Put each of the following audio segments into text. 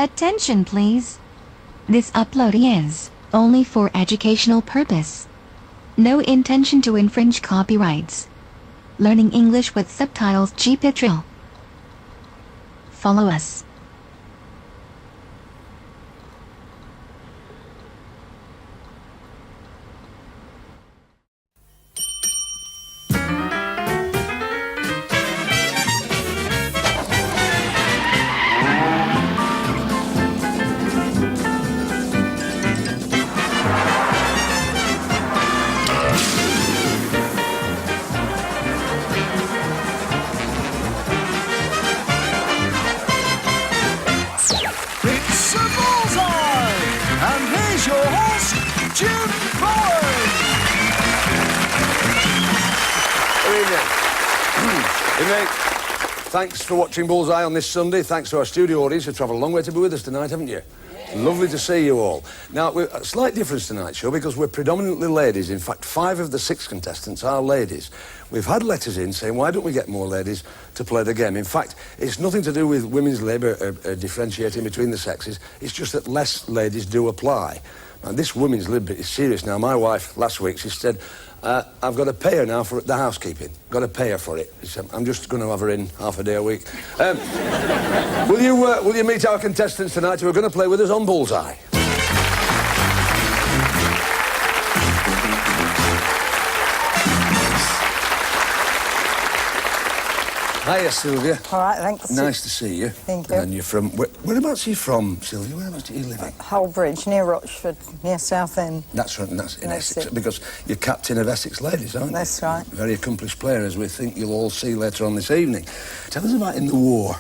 Attention please. This upload is only for educational purpose. No intention to infringe copyrights. Learning English with Subtitles GPITRAL. Follow us. It's a Bullseye! And here's your host, Jim Boyd! Good evening. Thanks for watching Bullseye on this Sunday. Thanks to our studio audience who've travelled a long way to be with us tonight, haven't you? Lovely to see you all. Now, we're a slight difference tonight's show because we're predominantly ladies. In fact, 5 of the 6 contestants are ladies. We've had letters in saying, why don't we get more ladies to play the game? In fact, it's nothing to do with women's labour differentiating between the sexes. It's just that less ladies do apply. And this women's lib bit is serious now. My wife, last week, she said, I've got to pay her now for the housekeeping. Got to pay her for it. She said, I'm just going to have her in half a day a week. Will you meet our contestants tonight who are going to play with us on Bullseye? Hiya, Sylvia. All right, thanks. Nice to see you. Thank you. And you're from... Whereabouts are you from, Sylvia? Whereabouts do you live in? Holbridge, near Rochford, near Southend. That's right, that's in That's Essex. it. Because you're captain of Essex Ladies, aren't you? That's right. Very accomplished player, as we think you'll all see later on this evening. Tell us about in the war.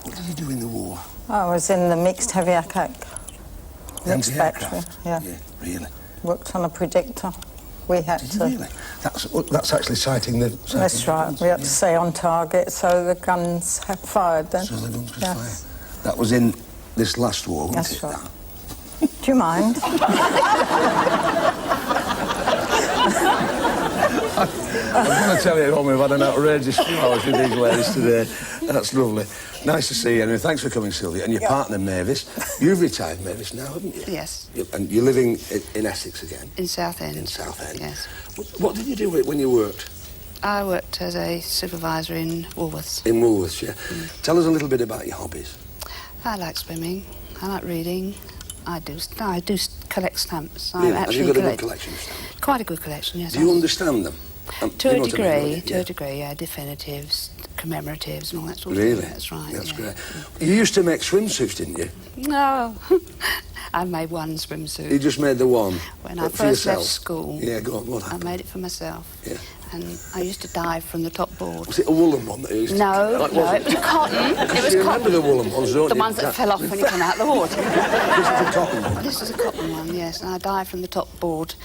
What did you do in the war? I was in the mixed heavy attack. Mixed battery, Anti-aircraft? yeah. Really? Worked on a predictor. We had Did to... you really? That's actually citing the... That's right. We had to stay on target so the guns had fired then. So the guns could Yes. fire. That was in this last war, wasn't That's it? right. Do you mind? I'm going to tell you, we've had an outrageous few hours with these ladies today. That's lovely. Nice to see you. Anyway, thanks for coming, Sylvia. And your partner, Mavis. You've retired, Mavis, now, haven't you? Yes. And you're living in Essex again? In Southend. In Southend. Yes. What did you do when you worked? I worked as a supervisor in Woolworths. In Woolworths, yeah. Tell us a little bit about your hobbies. I like swimming. I like reading. I do collect stamps. Really? I Have actually you got a good collect collection of stamps? quite a good collection. Yes. Do you understand them? To you a know what I mean, degree. don't you? To a degree. Yeah. Definitives, commemoratives, and all that sort of Really? thing. That's right. That's yeah. great. You used to make swimsuits, didn't you? No. I made one swimsuit. You just made the one? When I for first yourself? left school. Yeah, go on. What I happened? made it for myself. Yeah. And I used to dive from the top board. Was it a woolen one that you used to... No, Like, no, it was cotton. It was you cotton. remember the woolen ones, don't The you? ones that fell off when you come out of the water. This is the cotton one. This was a cotton one, yes. And I dived from the top board,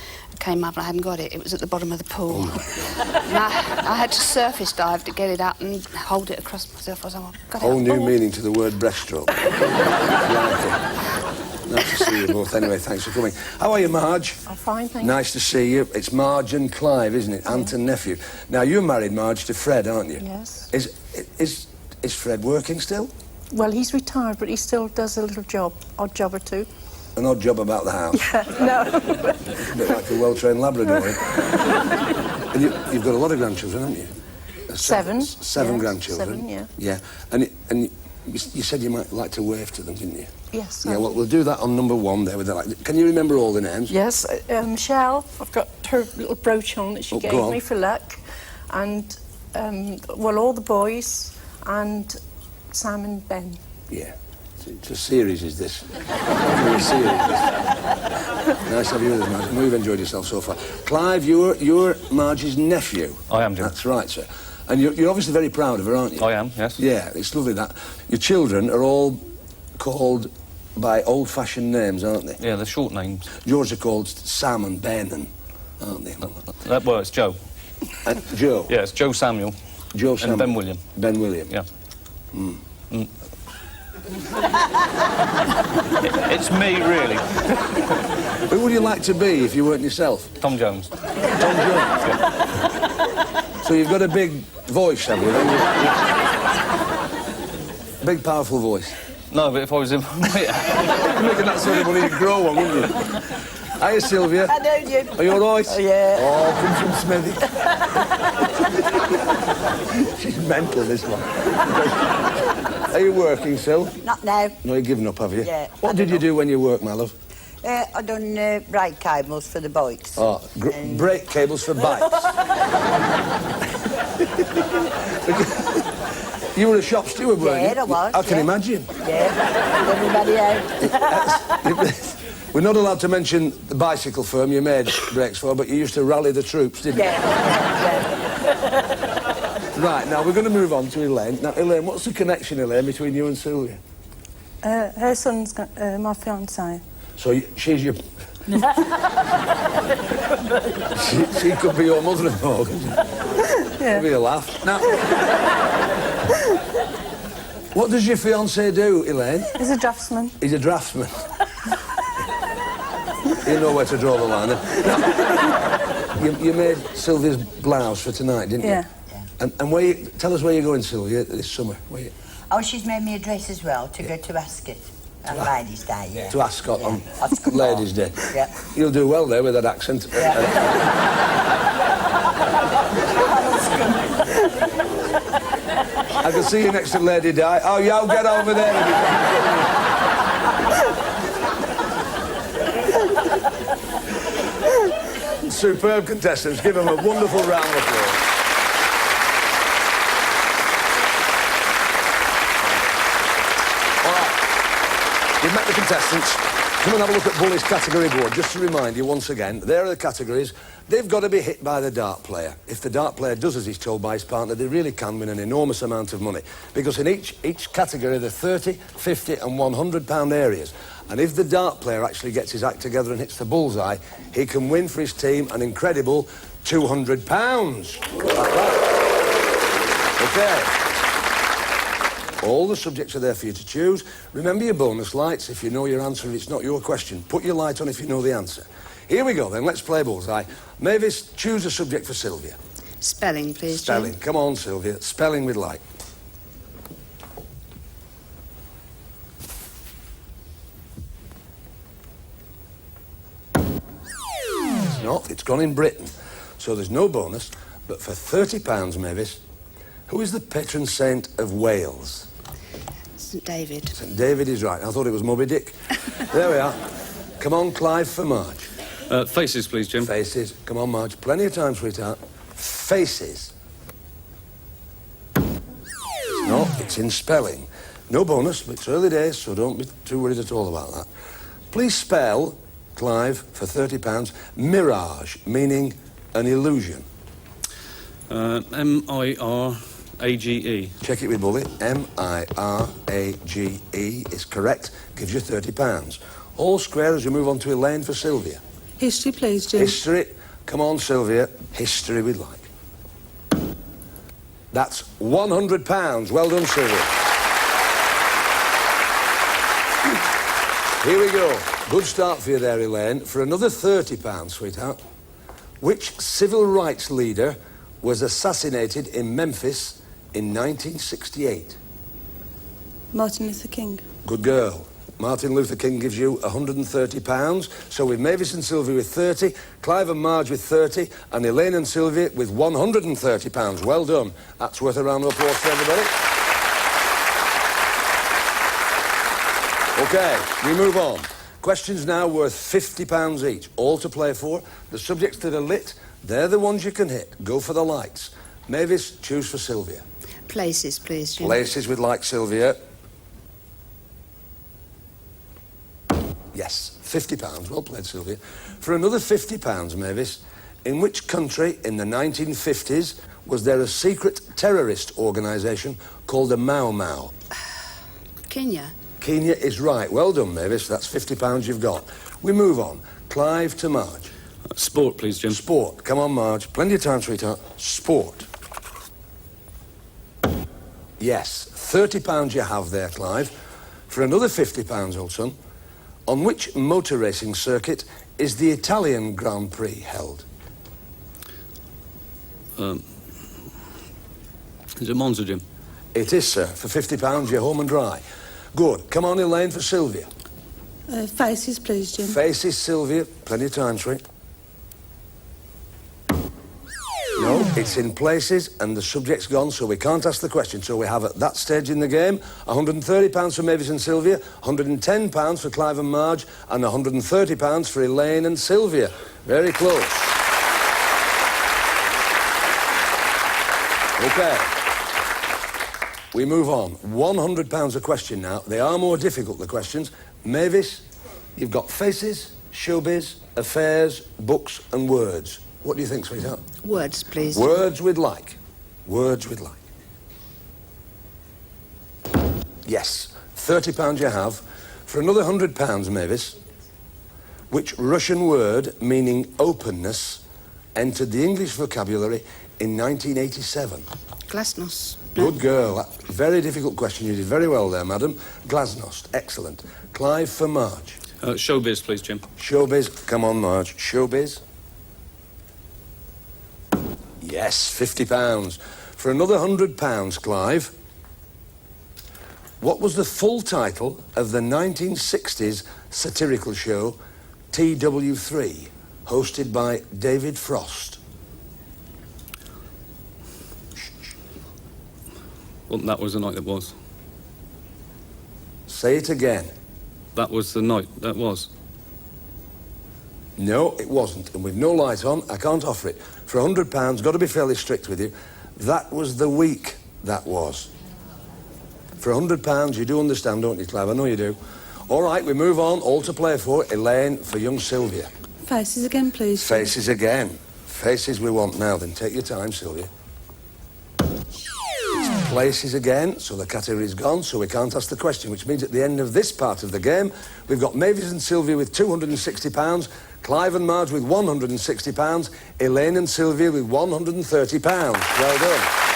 came up and I hadn't got it. It was at the bottom of the pool. And I had to surface dive to get it up and hold it across myself. I was like, oh, got it Whole up. new Oh. meaning to the word breaststroke. Nice to see you both. Anyway, thanks for coming. How are you, Marge? I'm fine, thank you. Nice to see you. It's Marge and Clive, isn't it? Aunt and nephew. Now, you're married, Marge, to Fred, aren't you? Yes. Is Fred working still? Well, he's retired, but he still does a little job, odd job or two. An odd job about the house. No. A bit like a well-trained Labrador. And you've got a lot of grandchildren, haven't you? Seven. Seven Yes, grandchildren. 7, yeah. Yeah. And you said you might like to wave to them, didn't you? Yes. Yeah, well, we'll do that on number 1 there. With the, can you remember all the names? Yes, Michelle, I've got her little brooch on that she Oh, gave go on. me for luck. And, well, all the boys and Sam and Ben. Yeah. It's a series, is this? It's a series. Nice to have you with us, Marge. I know you've enjoyed yourself so far. Clive, you're Marge's nephew. I am, Jim. That's right, sir. And you're obviously very proud of her, aren't you? I am, yes. Yeah, it's lovely that. Your children are all called by old-fashioned names, aren't they? Yeah, they're short names. Yours are called Sam and Ben, aren't they? Well, it's Joe. And Joe? Yeah, it's Joe Samuel. Joe Samuel. And Ben William. Ben William. Yeah. It's me, really. Who would you like to be if you weren't yourself? Tom Jones. Tom Jones? So you've got a big voice, have you? Big, powerful voice. No, but if I was in... You're making that sort of money, you'd grow one, wouldn't you? Hiya, Sylvia. I know you. Are you all right? Oh, yeah. Oh, come from Smithy. She's mental, this one. Are you working, Sil? Not now. No, you've given up, have you? Yeah. What did you do when you worked, my love? I done brake cables for the bikes. Oh, brake cables for bikes. You were a shop steward, weren't you? Yeah, I was. I can imagine. Yeah, everybody out. We're not allowed to mention the bicycle firm you made brakes for, but you used to rally the troops, didn't you? Yeah. Right, now we're going to move on to Elaine. Now, Elaine, what's the connection, Elaine, between you and Sylvia? Her son's my fiancé. So she's your... she could be your mother-in-law, couldn't she? Yeah. It'd be a laugh. Now, what does your fiancé do, Elaine? He's a draftsman. He's a draftsman. You know where to draw the line. Now, you made Sylvia's blouse for tonight, didn't you? Yeah. And tell us where you're going, Sylvia, this summer. Oh, she's made me a dress as well to go to Ascot on Ladies' Day, yeah. To Ascot on Ascot Ladies' Day. Yeah. You'll do well there with that accent. Yeah. I can see you next to Lady Di. Oh, y'all get over there. Superb contestants. Give them a wonderful round of applause. All right. We've met the contestants. Come and have a look at Bully's category board. Just to remind you once again, there are the categories. They've got to be hit by the dart player. If the dart player does as he's told by his partner, they really can win an enormous amount of money. Because in each category, there are 30, 50 and £100 areas. And if the dart player actually gets his act together and hits the bullseye, he can win for his team an incredible £200. OK. All the subjects are there for you to choose. Remember your bonus lights. If you know your answer and it's not your question, put your light on if you know the answer. Here we go then, let's play Bullseye. Mavis, choose a subject for Sylvia. Spelling, please, Spelling. Jim. Come on, Sylvia. Spelling with light. It's not. It's gone in Britain. So there's no bonus. But for £30, Mavis, who is the patron saint of Wales? St David. St David is right. I thought it was Moby Dick. There we are. Come on, Clive, for Marge. Faces, please, Jim. Faces. Come on, Marge. Plenty of time, sweetheart. Faces. It's not. It's in spelling. No bonus, but it's early days, so don't be too worried at all about that. Please spell, Clive, for £30, mirage, meaning an illusion. M-I-R-A-G-E. Check it with Bully. M-I-R-A-G-E is correct. Gives you £30. All square as you move on to Elaine for Sylvia. History, please, Jim. History. Come on, Sylvia. History we'd like. That's £100. Well done, Sylvia. Here we go. Good start for you there, Elaine. For another £30, sweetheart. Which civil rights leader was assassinated in Memphis in 1968? Martin Luther King. Good girl. Martin Luther King gives you £130. So with Mavis and Sylvia with 30, Clive and Marge with 30, and Elaine and Sylvia with £130. Well done. That's worth a round of applause for everybody. OK, we move on. Questions now worth £50 each, all to play for. The subjects that are lit, they're the ones you can hit. Go for the lights. Mavis, choose for Sylvia. Places, please, Jim. Places with light, Sylvia. Yes, £50. Well played, Sylvia. For another £50, Mavis, in which country in the 1950s was there a secret terrorist organisation called the Mau Mau? Kenya. Kenya is right. Well done, Mavis. That's £50 you've got. We move on. Clive to Marge. Sport, please, Jim. Sport. Come on, Marge. Plenty of time, sweetheart. Sport. Yes, £30 you have there, Clive. For another £50, old son, on which motor racing circuit is the Italian Grand Prix held? Is it Monza, Jim? It is, sir. For £50, you're home and dry. Good. Come on, Elaine, for Sylvia. Faces, please, Jim. Faces, Sylvia. Plenty of time, sweet. No, it's in places and the subject's gone, so we can't ask the question. So we have at that stage in the game £130 for Mavis and Sylvia, £110 for Clive and Marge, and £130 for Elaine and Sylvia. Very close. OK. We move on. £100 a question now. They are more difficult, the questions. Mavis, you've got faces, showbiz, affairs, books and words. What do you think, sweetheart? Words, please. Words with like. Words with like. Yes. £30 you have. For another £100, Mavis, which Russian word meaning openness entered the English vocabulary in 1987? Glasnost. Good girl. Very difficult question. You did very well there, madam. Glasnost. Excellent. Clive for Marge. Showbiz, please, Jim. Showbiz. Come on, Marge. Showbiz. Yes, £50. For another £100, Clive, what was the full title of the 1960s satirical show TW3, hosted by David Frost? Well, that was the night that was. Say it again. That was the night that was. No, it wasn't. And with no light on, I can't offer it. For £100, got to be fairly strict with you, that was the week that was. For £100, you do understand, don't you, Clive? I know you do. All right, we move on. All to play for. Elaine for young Sylvia. Faces again, please. Faces again. Faces we want now, then. Take your time, Sylvia. Places again, so the category's gone, so we can't ask the question, which means at the end of this part of the game, we've got Mavis and Sylvia with £260, Clive and Marge with £160, Elaine and Sylvia with £130. Well done.